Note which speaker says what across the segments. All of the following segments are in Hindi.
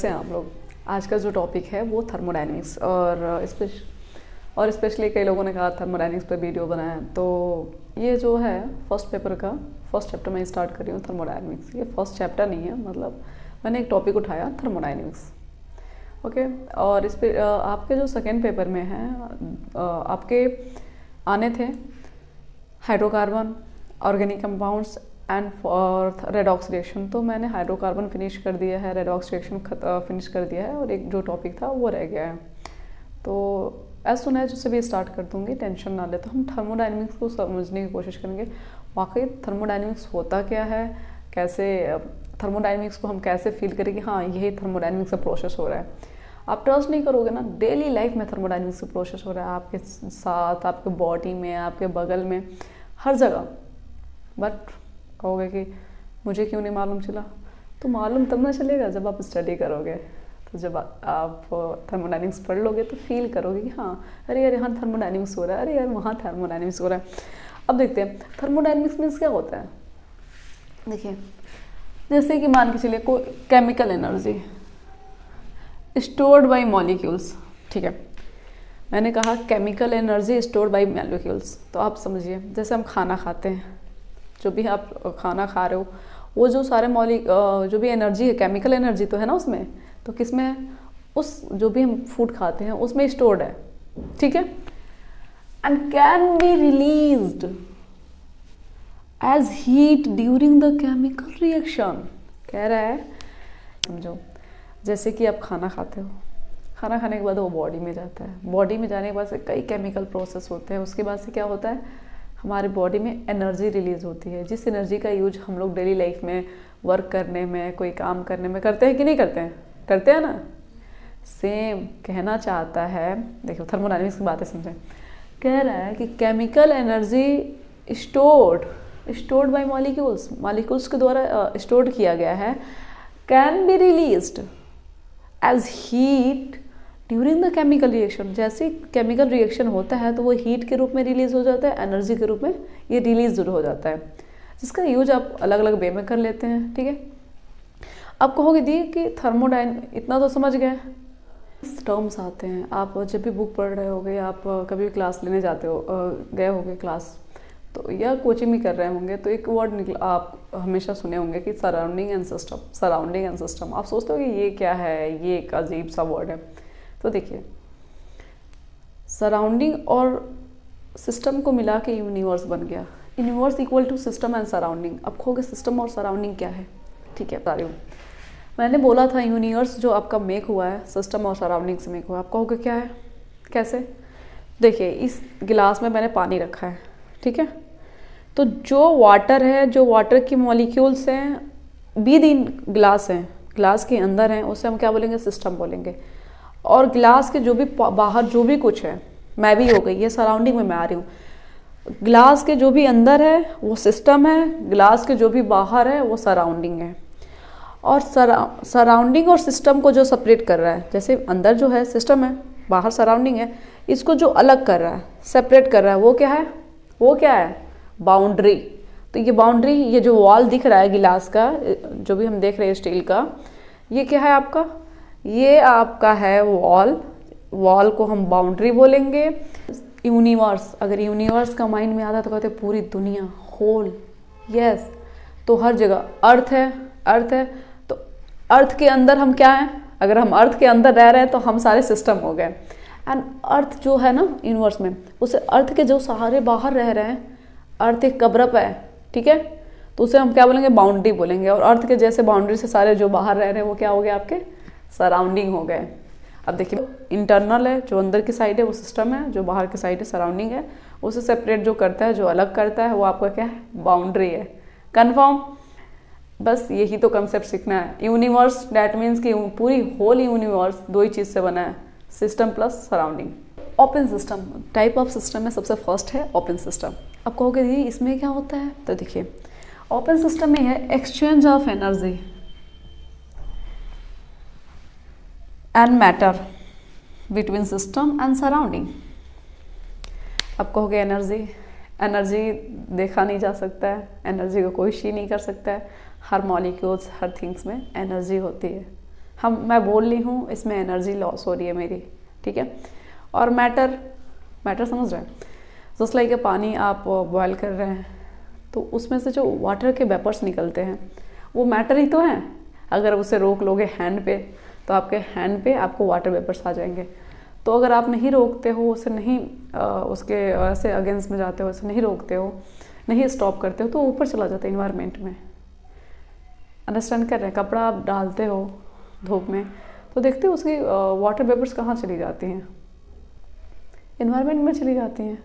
Speaker 1: कैसे हैं आप लोग। आज का जो टॉपिक है वो थर्मोडायनेमिक्स और स्पेशली कई लोगों ने कहा थर्मोडायनेमिक्स पे वीडियो बनाया, तो ये जो है फर्स्ट पेपर का फर्स्ट चैप्टर मैं स्टार्ट कर रही हूँ थर्मोडायनेमिक्स। ये फर्स्ट चैप्टर नहीं है, मतलब मैंने एक टॉपिक उठाया थर्मोडायनेमिक्स, ओके। और इस पे आपके जो सेकेंड पेपर में है आपके आने थे hydrocarbon, organic compounds and for redox reaction. तो मैंने हाइड्रोकार्बन फिनिश कर दिया है, रेडॉक्स रिएक्शन फिनिश कर दिया है, और एक जो टॉपिक था वो रह गया है। तो एज सुन एज उसे भी स्टार्ट कर दूंगी, टेंशन ना ले। तो हम थर्मोडायनेमिक्स को समझने की कोशिश करेंगे, वाकई थर्मोडायनेमिक्स होता क्या है, कैसे थर्मोडायनेमिक्स को हम कैसे फील करें कि हाँ यही थर्मोडायनेमिक्स का प्रोसेस हो रहा है। आप ट्रस्ट नहीं करोगे ना, डेली लाइफ में थर्मोडायनेमिक्स का प्रोसेस हो रहा है आपके साथ, आपके बॉडी में, आपके बगल में, हर जगह। बट कहोगे कि मुझे क्यों नहीं मालूम चला, तो मालूम तब ना चलेगा जब आप स्टडी करोगे। तो जब आप थर्मोडायनेमिक्स पढ़ लोगे तो फील करोगे कि हाँ अरे यार यहाँ थर्मोडायनेमिक्स हो रहा है, अरे यार वहाँ थर्मोडायनेमिक्स हो रहा है। अब देखते हैं थर्मोडायनेमिक्स मीन्स क्या होता है। देखिए जैसे कि मान के चलिए कोई chemical energy stored by molecules, ठीक है। मैंने कहा chemical energy stored by molecules, तो आप समझिए जैसे हम खाना खाते हैं, जो भी आप खाना खा रहे हो वो जो सारे जो भी एनर्जी है, केमिकल एनर्जी तो है ना उसमें, तो किस में है, उस जो भी हम फूड खाते हैं उसमें स्टोर्ड है, ठीक है। And can be released as heat during the chemical reaction. कह रहा है समझो, जैसे कि आप खाना खाते हो, खाना खाने के बाद वो बॉडी में जाता है, बॉडी में जाने के बाद से कई केमिकल प्रोसेस होते हैं, उसके बाद से क्या होता है हमारी बॉडी में एनर्जी रिलीज होती है, जिस एनर्जी का यूज हम लोग डेली लाइफ में वर्क करने में, कोई काम करने में करते हैं कि नहीं करते हैं, करते हैं ना। सेम कहना चाहता है, देखो थर्मोडायनेमिक्स की बातें समझें। कह रहा है कि chemical energy stored by molecules के द्वारा स्टोर्ड किया गया है, can be released as heat during the chemical reaction. जैसे केमिकल रिएक्शन होता है तो वो हीट के रूप में रिलीज हो जाता है, एनर्जी के रूप में ये रिलीज हो जाता है, जिसका यूज आप अलग अलग वे में कर लेते हैं, ठीक है। अब कहोगे दी कि इतना तो समझ गए, टर्म्स आते हैं। आप जब भी बुक पढ़ रहे होगे, आप कभी भी क्लास लेने जाते हो, गए होगे क्लास तो या कोचिंग भी कर रहे होंगे, तो एक वर्ड निकला आप हमेशा सुने होंगे कि सराउंडिंग एंड सिस्टम। आप सोचते हो कि ये क्या है, ये एक अजीब सा वर्ड है। तो देखिए सराउंडिंग और सिस्टम को मिला के यूनिवर्स बन गया। Universe equal to system and surrounding. अब कहोगे सिस्टम और सराउंडिंग क्या है, ठीक है बता रही हूँ। मैंने बोला था यूनिवर्स जो आपका मेक हुआ है सिस्टम और सराउंडिंग से मेक हुआ है। आप कहोगे क्या है, कैसे। देखिए इस गिलास में मैंने पानी रखा है, ठीक है। तो जो वाटर है, जो वाटर की मॉलिक्यूल्स हैं, ग्लास हैं, ग्लास के अंदर हैं, उसे हम क्या बोलेंगे, सिस्टम बोलेंगे। और ग्लास के जो भी बाहर जो भी कुछ है, मैं भी हो गई, ये सराउंडिंग में मैं आ रही हूँ। ग्लास के जो भी अंदर है वो सिस्टम है, ग्लास के जो भी बाहर है वो सराउंडिंग है। और सराउंडिंग और सिस्टम को जो सेपरेट कर रहा है, जैसे अंदर जो है सिस्टम है, बाहर सराउंडिंग है, इसको जो अलग कर रहा है, सेपरेट कर रहा है, वो क्या है, बाउंड्री। तो ये बाउंड्री, ये जो वॉल दिख रहा है गिलास का, जो भी हम देख रहे हैं स्टील का, ये क्या है आपका, ये आपका है वॉल को हम बाउंड्री बोलेंगे। यूनिवर्स, अगर यूनिवर्स का माइंड में आता तो कहते पूरी दुनिया, होल, यस। तो हर जगह अर्थ है, तो अर्थ के अंदर हम क्या हैं, अगर हम अर्थ के अंदर रह रहे हैं तो हम सारे सिस्टम हो गए। एंड अर्थ जो है ना यूनिवर्स में, उसे अर्थ के जो सारे बाहर रह रहे हैं, अर्थ एक कवरअप है, ठीक है, तो उसे हम क्या बोलेंगे, बाउंड्री बोलेंगे। और अर्थ के जैसे बाउंड्री से सारे जो बाहर रह रहे हैं वो क्या हो गए, आपके सराउंडिंग हो गए। अब देखिए इंटरनल है, जो अंदर की साइड है वो सिस्टम है, जो बाहर की साइड है सराउंडिंग है। उसे सेपरेट जो करता है, जो अलग करता है, वो आपका क्या है, बाउंड्री है। कन्फर्म, बस यही तो कंसेप्ट सीखना है। यूनिवर्स दैट मीन्स कि पूरी होल यूनिवर्स दो ही चीज़ से बना है, system plus surrounding. Open system, type of system में सबसे फर्स्ट है ओपन सिस्टम। अब कहोगे दीदी इसमें क्या होता है, तो देखिए ओपन सिस्टम में है exchange of energy and matter between system and surrounding. अब कहोगे एनर्जी देखा नहीं जा सकता है, एनर्जी को कोई शी नहीं कर सकता है। हर मॉलिक्यूल्स, हर थिंग्स में एनर्जी होती है, मैं बोल रही हूँ, इसमें एनर्जी लॉस हो रही है मेरी, ठीक है। और मैटर समझ रहे हैं, जस्ट लाइक पानी आप बॉयल कर रहे हैं तो उसमें से जो वाटर के वेपर्स निकलते हैं वो मैटर ही तो हैं। अगर उसे रोक लोगे हैंड पे तो आपके हैंड पे आपको वाटर वेपर्स आ जाएंगे। तो अगर आप नहीं रोकते हो उसे, नहीं उसके ऐसे अगेंस्ट में जाते हो, उसे नहीं रोकते हो, नहीं स्टॉप करते हो, तो ऊपर चला जाता है इन्वायरमेंट में। अंडरस्टैंड कर रहे हैं? कपड़ा आप डालते हो धूप में तो देखते हो उसकी वाटर वेपर्स कहाँ चली जाती हैं, इन्वायरमेंट में चली जाती हैं।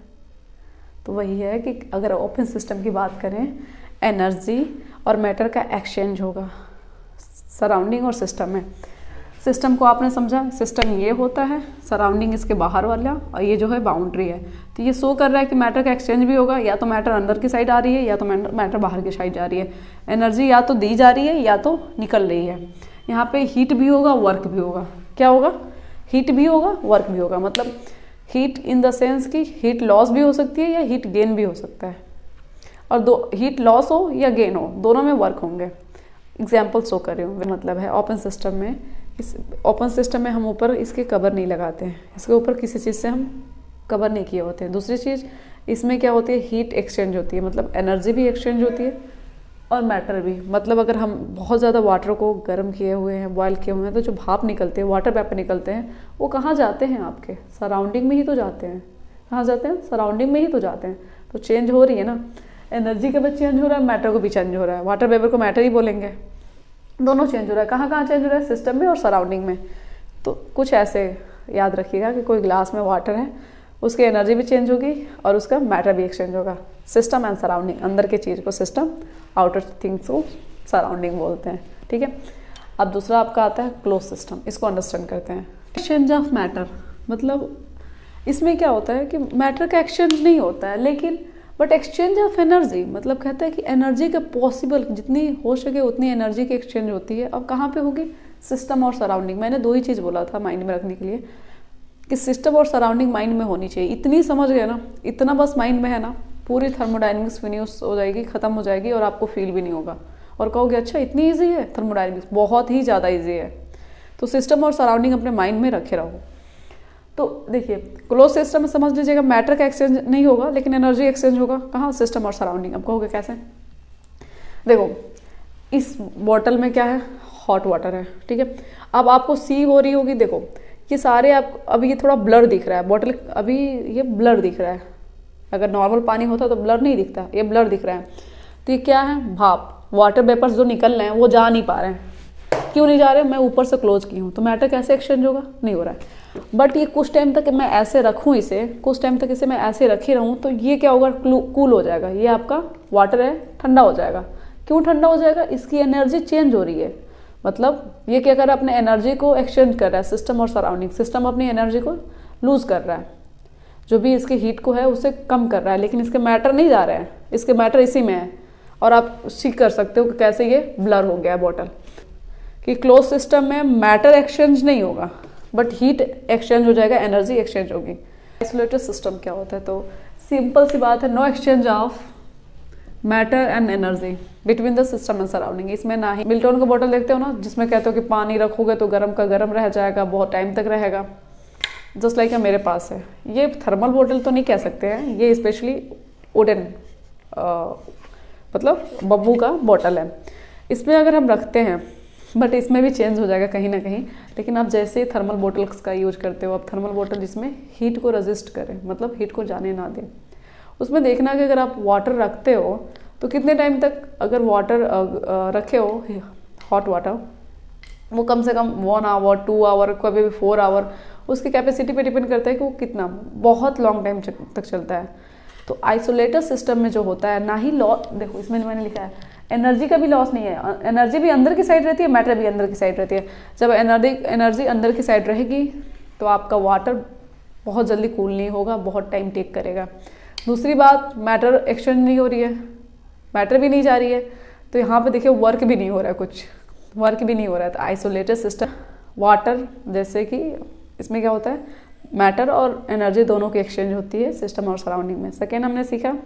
Speaker 1: तो वही है कि अगर ओपन सिस्टम की बात करें, एनर्जी और मैटर का एक्सचेंज होगा सराउंडिंग और सिस्टम में। सिस्टम को आपने समझा, सिस्टम ये होता है, सराउंडिंग इसके बाहर वाला, और ये जो है बाउंड्री है। तो ये शो कर रहा है कि मैटर का एक्सचेंज भी होगा, या तो मैटर अंदर की साइड आ रही है या तो मैटर बाहर की साइड जा रही है। एनर्जी या तो दी जा रही है या तो निकल रही है। यहाँ पे हीट भी होगा, वर्क भी होगा। क्या होगा? हीट भी होगा, वर्क भी होगा। मतलब हीट इन द सेंस कि हीट लॉस भी हो सकती है या हीट गेन भी हो सकता है, और दो हीट लॉस हो या गेन हो, दोनों में वर्क होंगे। एग्जाम्पल शो कर रही हूँ। मतलब है ओपन सिस्टम में, इस ओपन सिस्टम में हम ऊपर इसके कवर नहीं लगाते हैं, इसके ऊपर किसी चीज़ से हम कवर नहीं किए होते हैं। दूसरी चीज़ इसमें क्या होती है, हीट एक्सचेंज होती है, मतलब एनर्जी भी एक्सचेंज होती है और मैटर भी। मतलब अगर हम बहुत ज़्यादा वाटर को गर्म किए हुए हैं, बॉयल किए हुए हैं, तो जो भाप निकलते हैं, वाटर वेपर निकलते हैं, वो कहाँ जाते हैं? आपके सराउंडिंग में ही तो जाते हैं। कहाँ जाते हैं? सराउंडिंग में ही तो जाते हैं। तो चेंज हो रही है ना, एनर्जी का भी चेंज हो रहा है, मैटर को भी चेंज हो रहा है। वाटर वेपर को मैटर ही बोलेंगे। दोनों चेंज हो रहा है। कहाँ कहाँ चेंज हो रहा है? सिस्टम में और सराउंडिंग में। तो कुछ ऐसे याद रखिएगा कि कोई ग्लास में वाटर है, उसकी एनर्जी भी चेंज होगी और उसका मैटर भी एक्सचेंज होगा। सिस्टम एंड सराउंडिंग, अंदर की चीज़ को सिस्टम, आउटर थिंग्स को सराउंडिंग बोलते हैं, ठीक है। अब दूसरा आपका आता है क्लोज सिस्टम। इसको अंडरस्टैंड करते हैं। एक्सचेंज ऑफ मैटर, मतलब इसमें क्या होता है कि मैटर का एक्सचेंज नहीं होता है, लेकिन बट एक्सचेंज ऑफ एनर्जी, मतलब कहता है कि एनर्जी का पॉसिबल जितनी हो सके उतनी एनर्जी की एक्सचेंज होती है। अब कहाँ पे होगी? सिस्टम और सराउंडिंग। मैंने दो ही चीज़ बोला था माइंड में रखने के लिए कि सिस्टम और सराउंडिंग माइंड में होनी चाहिए। इतनी समझ गए ना, इतना बस माइंड में है ना, पूरी थर्मोडायनेमिक्स फिनिश हो जाएगी, खत्म हो जाएगी और आपको फील भी नहीं होगा और कहोगे अच्छा इतनी ईजी है थर्मोडायनेमिक्स। बहुत ही ज़्यादा ईजी है। तो सिस्टम और सराउंडिंग अपने माइंड में रखे रहो। तो देखिए क्लोज सिस्टम में समझ लीजिएगा मैटर का एक्सचेंज नहीं होगा, लेकिन एनर्जी एक्सचेंज होगा। कहाँ? सिस्टम और सराउंडिंग। अब कहोगे कैसे? देखो इस बॉटल में क्या है? हॉट वाटर है, ठीक है। अब आपको सी हो रही होगी। देखो ये सारे आप, अभी ये थोड़ा ब्लर दिख रहा है बॉटल, अभी ये ब्लर दिख रहा है। अगर नॉर्मल पानी होता तो ब्लर नहीं दिखता, ये ब्लर दिख रहा है। तो ये क्या है? भाप, वाटर वेपर्स जो निकल रहे हैं वो जा नहीं पा रहे हैं। क्यों नहीं जा रहे? मैं ऊपर से क्लोज की हूँ, तो मैटर कैसे एक्सचेंज होगा? नहीं हो रहा है। बट ये कुछ टाइम तक मैं ऐसे रखूँ इसे, कुछ टाइम तक इसे मैं ऐसे रखी रहूँ, तो ये क्या होगा? कूल हो जाएगा। ये आपका वाटर है, ठंडा हो जाएगा। क्यों ठंडा हो जाएगा? इसकी एनर्जी चेंज हो रही है। मतलब ये क्या कर रहा है? अपने एनर्जी को एक्सचेंज कर रहा है, सिस्टम और सराउंडिंग। सिस्टम अपनी एनर्जी को लूज कर रहा है, जो भी इसकी हीट को है उसे कम कर रहा है, लेकिन इसके मैटर नहीं जा रहे हैं, इसके मैटर इसी में है। और आप सीख कर सकते हो कि कैसे ये ब्लर हो गया है बॉटल। कि क्लोज सिस्टम में मैटर एक्सचेंज नहीं होगा बट हीट एक्सचेंज हो जाएगा, एनर्जी एक्सचेंज होगी। आइसोलेटेड सिस्टम क्या होता है? तो सिंपल सी बात है, no exchange of matter and energy between the system and surrounding. इसमें ना ही मिल्टन का बॉटल देखते हो ना, जिसमें कहते हो कि पानी रखोगे तो गर्म का गर्म रह जाएगा, बहुत टाइम तक रहेगा। जस्ट लाइक मेरे पास है, ये थर्मल बॉटल तो नहीं कह सकते हैं, ये स्पेशली वुडन मतलब बब्बू का बॉटल है। इसमें अगर हम रखते हैं, बट इसमें भी चेंज हो जाएगा कहीं ना कहीं। लेकिन आप जैसे थर्मल बॉटल्स का यूज करते हो, आप थर्मल बॉटल जिसमें हीट को रेजिस्ट करें, मतलब हीट को जाने ना दें, उसमें देखना कि अगर आप वाटर रखते हो तो कितने टाइम तक, अगर वाटर रखे हो हॉट वाटर, वो कम से कम 1 आवर 2 आवर, कभी भी 4 आवर, उसकी कैपेसिटी पे डिपेंड करता है कि वो कितना, बहुत लॉन्ग टाइम तक चलता है। तो आइसोलेटेड सिस्टम में जो होता है, ना ही लॉस, देखो इसमें मैंने लिखा है एनर्जी का भी लॉस नहीं है। एनर्जी भी अंदर की साइड रहती है, मैटर भी अंदर की साइड रहती है। जब एनर्जी अंदर की साइड रहेगी तो आपका वाटर बहुत जल्दी कूल नहीं होगा, बहुत टाइम टेक करेगा। दूसरी बात, मैटर एक्सचेंज नहीं हो रही है, मैटर भी नहीं जा रही है, तो यहाँ पे देखिए वर्क भी नहीं हो रहा है, कुछ वर्क भी नहीं हो रहा है। तो आइसोलेटेड सिस्टम, वाटर जैसे कि इसमें क्या होता है, मैटर और एनर्जी दोनों की एक्सचेंज होती है सिस्टम और सराउंडिंग में। सेकेंड हमने सीखा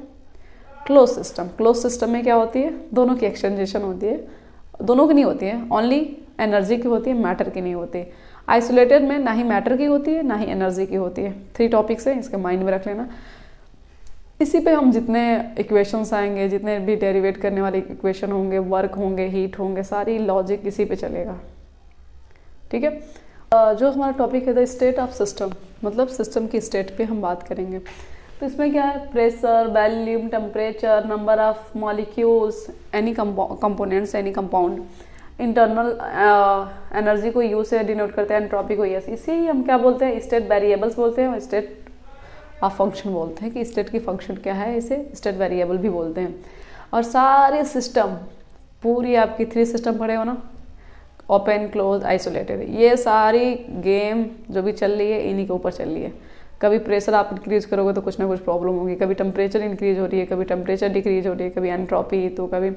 Speaker 1: क्लोज सिस्टम। क्लोज सिस्टम में क्या होती है, दोनों की एक्सचेंजेशन होती है, दोनों की नहीं होती है, ओनली एनर्जी की होती है, मैटर की नहीं होती। आइसोलेटेड में ना ही मैटर की होती है ना ही एनर्जी की होती है। 3 टॉपिक्स हैं, इसके माइंड में रख लेना। इसी पे हम जितने इक्वेशंस आएंगे, जितने भी डेरिवेट करने वाले इक्वेशन होंगे, वर्क होंगे, हीट होंगे, सारी लॉजिक इसी पे चलेगा। ठीक है। जो हमारा टॉपिक है द स्टेट ऑफ सिस्टम, मतलब सिस्टम की स्टेट पे हम बात करेंगे। तो इसमें क्या है, pressure, volume, temperature, number of molecules, any components, any compound, internal energy को यू से डिनोट करते हैं, एंट्रोपी को यस। इसे ही हम क्या बोलते हैं, स्टेट वेरिएबल्स बोलते हैं और स्टेट ऑफ फंक्शन बोलते हैं कि स्टेट की फंक्शन क्या है, इसे स्टेट वेरिएबल भी बोलते हैं। और सारे सिस्टम, पूरी आपकी 3 सिस्टम पढ़े हो ना, ओपन, क्लोज, आइसोलेटेड, ये सारी गेम जो भी चल रही है इन्हीं के ऊपर चल रही है। कभी प्रेशर आप इंक्रीज करोगे तो कुछ ना कुछ प्रॉब्लम होगी, कभी टेम्परेचर इंक्रीज हो रही है, कभी टेम्परेचर डिक्रीज हो रही है, कभी एंट्रोपी, तो कभी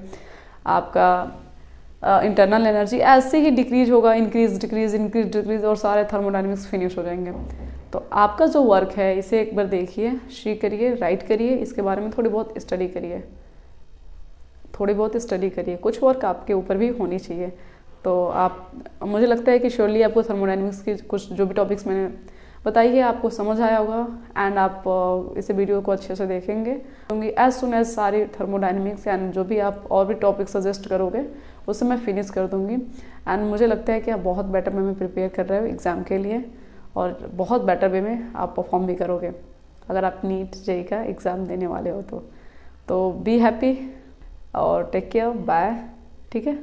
Speaker 1: आपका इंटरनल एनर्जी ऐसे ही डिक्रीज होगा, इंक्रीज डिक्रीज इंक्रीज डिक्रीज, और सारे थर्मोडायनेमिक्स फिनिश हो जाएंगे। तो आपका जो वर्क है इसे एक बार देखिए, शी करिए, राइट करिए, इसके बारे में थोड़ी बहुत स्टडी करिए, थोड़ी बहुत स्टडी करिए। कुछ वर्क आपके ऊपर भी होनी चाहिए। तो आप, मुझे लगता है कि श्योरली आपको थर्मोडायनेमिक्स की कुछ जो भी टॉपिक्स मैंने बताई है आपको समझ आया होगा, एंड आप इस वीडियो को अच्छे से देखेंगे। क्योंकि एज सुन एज सारी थर्मोडायनेमिक्स एंड जो भी आप और भी टॉपिक सजेस्ट करोगे उससे मैं फिनिश कर दूंगी। एंड मुझे लगता है कि आप बहुत बेटर वे में प्रिपेयर कर रहे हो एग्ज़ाम के लिए, और बहुत बेटर वे में आप परफॉर्म भी करोगे अगर आप नीट जेईई का एग्ज़ाम देने वाले हो तो बी हैप्पी और टेक केयर, बाय। ठीक है।